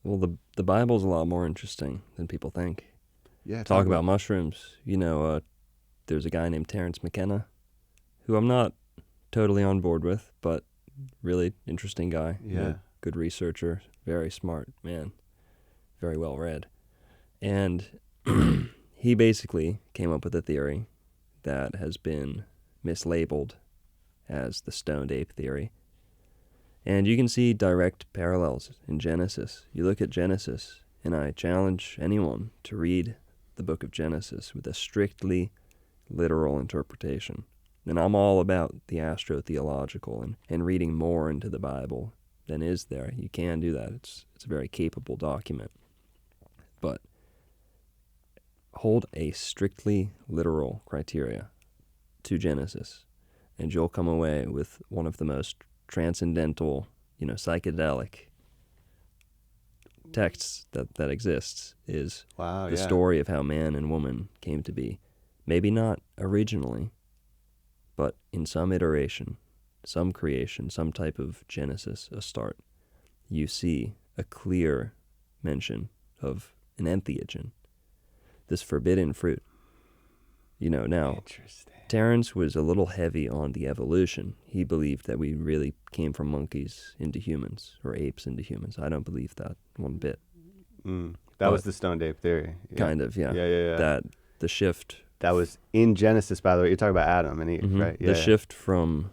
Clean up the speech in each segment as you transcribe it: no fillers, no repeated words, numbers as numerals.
Well, the Bible's a lot more interesting than people think. Yeah. Talk about mushrooms. There's a guy named Terence McKenna, who I'm not totally on board with, but really interesting guy. Yeah. Good researcher, very smart man, very well read. And he basically came up with a theory that has been mislabeled as the stoned ape theory. And you can see direct parallels in Genesis. You look at Genesis, and I challenge anyone to read the book of Genesis with a strictly literal interpretation. And I'm all about the astrotheological and reading more into the Bible than is there. You can do that. It's a very capable document. But hold a strictly literal criteria to Genesis, and you'll come away with one of the most transcendental, psychedelic texts that exists, is the story of how man and woman came to be. Maybe not originally, but in some iteration, some creation, some type of Genesis, a start, you see a clear mention of an entheogen, this forbidden fruit. Now, Terence was a little heavy on the evolution. He believed that we really came from monkeys into humans, or apes into humans. I don't believe that one bit. That was the stoned ape theory. Yeah. Kind of, yeah. Yeah. That the shift... That was in Genesis, by the way. You're talking about Adam and Eve, right? Yeah, the shift from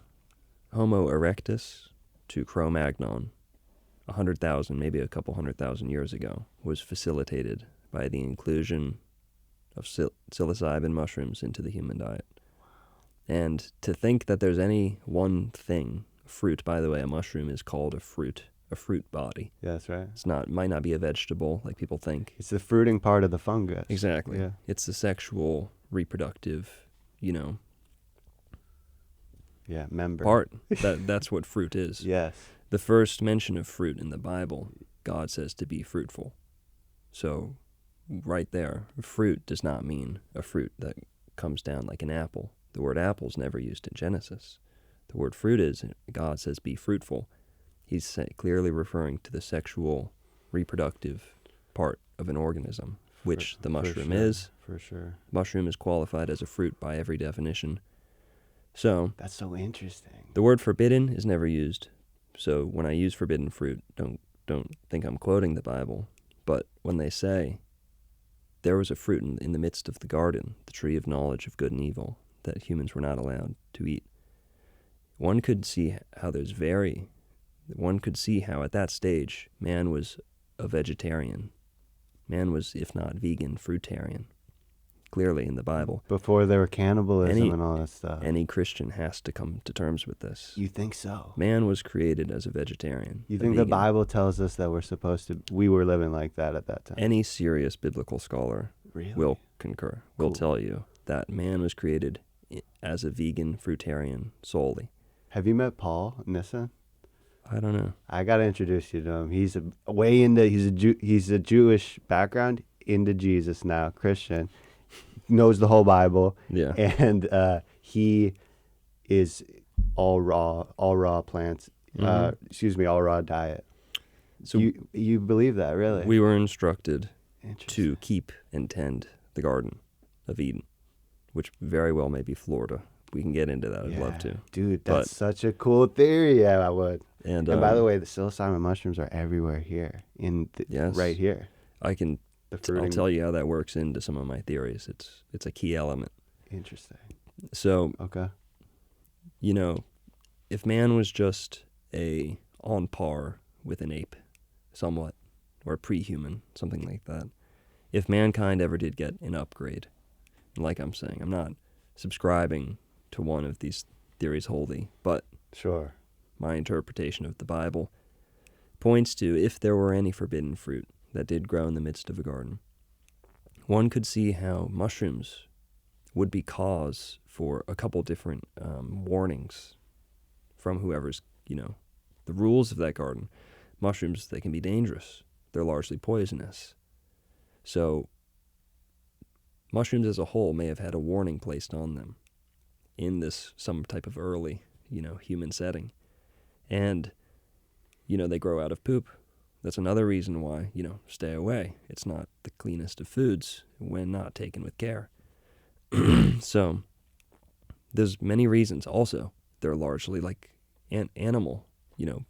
Homo erectus to Cro-Magnon, 100,000, maybe a couple 100,000 years ago, was facilitated by the inclusion of psilocybin mushrooms into the human diet. And to think that there's any one thing, fruit, by the way, a mushroom is called a fruit body. Yeah, that's right. Might not be a vegetable like people think. It's the fruiting part of the fungus. Exactly. Yeah. It's the sexual, reproductive, member. part. That's what fruit is. Yes. The first mention of fruit in the Bible, God says to be fruitful. So, right there, fruit does not mean a fruit that comes down like an apple. The word apple is never used in Genesis. The word fruit is, God says be fruitful. He's clearly referring to the sexual, reproductive part of an organism, which the mushroom is. For sure. Mushroom is qualified as a fruit by every definition. So, that's so interesting. The word forbidden is never used. So when I use forbidden fruit, don't think I'm quoting the Bible. But when they say, there was a fruit in the midst of the garden, the tree of knowledge of good and evil, that humans were not allowed to eat, one could see how at that stage, man was a vegetarian. Man was, if not vegan, fruitarian. Clearly in the Bible. Before there were cannibalism and all that stuff. Any Christian has to come to terms with this. You think so? Man was created as a vegetarian. You think the Bible tells us that we were living like that at that time? Any serious biblical scholar will concur, will tell you that man was created as a vegan fruitarian solely. Have you met Paul Nissen? I don't know. I got to introduce you to him. He's a Jewish background, into Jesus now, Christian. Knows the whole Bible. Yeah. And he is all raw plants. All raw diet. So you believe that, really? We were instructed to keep and tend the Garden of Eden, which very well may be Florida. We can get into that. I'd love to. Dude, that's such a cool theory. Yeah, I would. And by the way, the psilocybin mushrooms are everywhere here. Right here. I'll tell you how that works into some of my theories. It's a key element. Interesting. So, okay. If man was just on par with an ape, somewhat, or a pre-human, something like that, if mankind ever did get an upgrade, like I'm saying, I'm not subscribing to one of these theories wholly, but sure, my interpretation of the Bible points to, if there were any forbidden fruit that did grow in the midst of a garden, one could see how mushrooms would be cause for a couple different warnings from whoever's, the rules of that garden. Mushrooms, they can be dangerous. They're largely poisonous. So mushrooms as a whole may have had a warning placed on them in some type of early, human setting. And, they grow out of poop. that's another reason why, stay away. It's not the cleanest of foods when not taken with care. So there's many reasons. Also, they're largely like animal.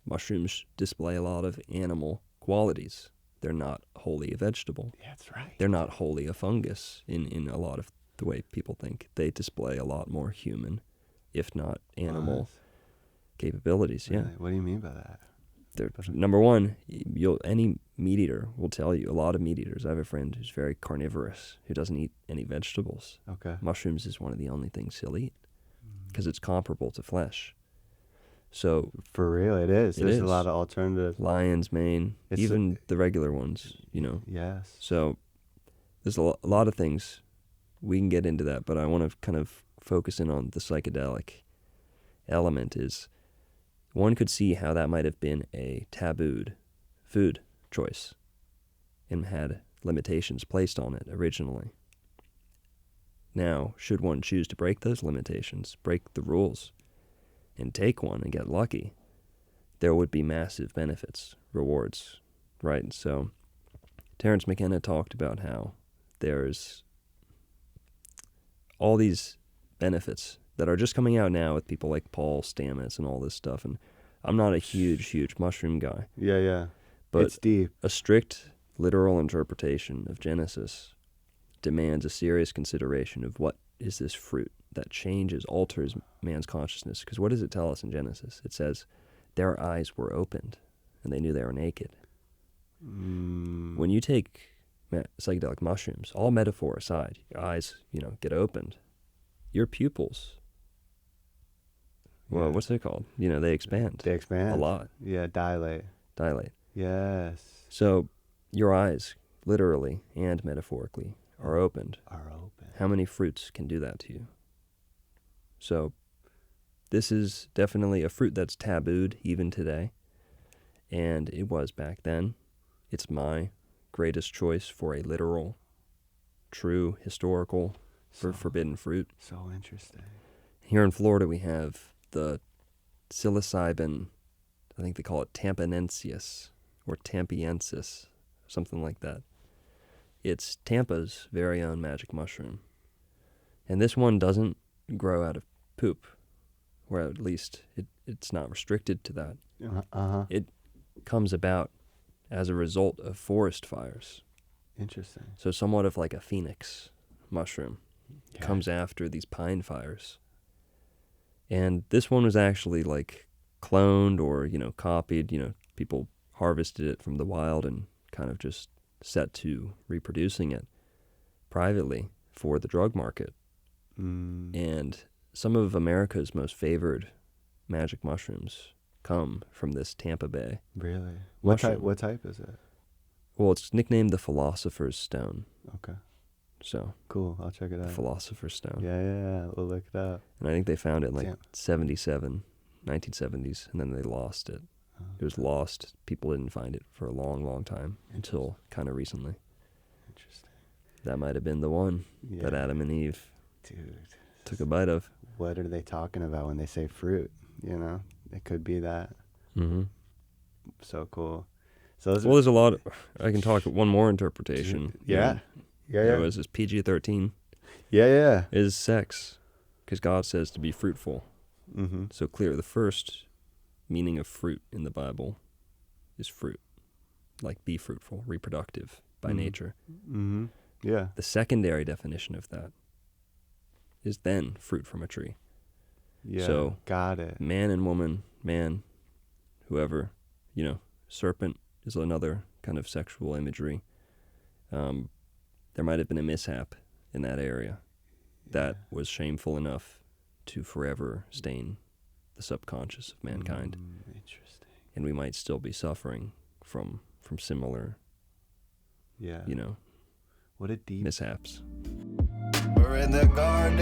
Mushrooms display a lot of animal qualities. They're not wholly a vegetable. Yeah, that's right. They're not wholly a fungus in a lot of the way people think. They display a lot more human, if not animal, capabilities. Really? Yeah. What do you mean by that? Number one, any meat eater will tell you, a lot of meat eaters. I have a friend who's very carnivorous, who doesn't eat any vegetables. Okay. Mushrooms is one of the only things he'll eat because it's comparable to flesh. So for real, it is. There's a lot of alternative. Lion's mane, even the regular ones, Yes. So there's a lot of things. We can get into that, but I want to kind of focus in on the psychedelic element. Is one could see how that might have been a tabooed food choice and had limitations placed on it originally. Now, should one choose to break those limitations, break the rules, and take one and get lucky, there would be massive benefits, rewards, right? So Terence McKenna talked about how there's all these benefits that are just coming out now with people like Paul Stamets and all this stuff. And I'm not a huge mushroom guy. Yeah. But it's deep. A strict literal interpretation of Genesis demands a serious consideration of what is this fruit that changes, alters man's consciousness. Because what does it tell us in Genesis? It says their eyes were opened and they knew they were naked. When you take psychedelic mushrooms, all metaphor aside, your eyes, get opened. Your pupils, well, what's it called? They expand. They expand. A lot. Yeah, dilate. Yes. So your eyes, literally and metaphorically, are opened. How many fruits can do that to you? So this is definitely a fruit that's tabooed even today, and it was back then. It's my greatest choice for a literal, true, historical, forbidden fruit. So interesting. Here in Florida, we have the psilocybin, I think they call it tampanensis or tampiensis, something like that. It's Tampa's very own magic mushroom. And this one doesn't grow out of poop, or at least it's not restricted to that. It comes about as a result of forest fires. Interesting. So somewhat of like a phoenix mushroom comes after these pine fires. And this one was actually like cloned or, copied. People harvested it from the wild and kind of just set to reproducing it privately for the drug market. And some of America's most favored magic mushrooms come from this Tampa Bay. Really? Mushroom. What type is it? Well, it's nicknamed the Philosopher's Stone. Okay. So cool. I'll check it out. The Philosopher's Stone. Yeah. We'll look it up. And I think they found it in like 1970s, and then they lost it. It was lost. People didn't find it for a long time until kind of recently. Interesting. That might have been the one that Adam and Eve took a bite of. What are they talking about when they say fruit? It could be that. Mm-hmm. So cool. So there's a lot. I can talk one more interpretation. Yeah. Is this PG-13? Yeah. Is sex, because God says to be fruitful. Mm-hmm. So clear. The first meaning of fruit in the Bible is fruit, like be fruitful, reproductive by nature. Mm-hmm. Yeah. The secondary definition of that is then fruit from a tree. Yeah. So got it. Man and woman, man, whoever, serpent is another kind of sexual imagery. There might have been a mishap in that area that was shameful enough to forever stain the subconscious of mankind. Interesting. And we might still be suffering from similar, what a deep mishaps. We're in the garden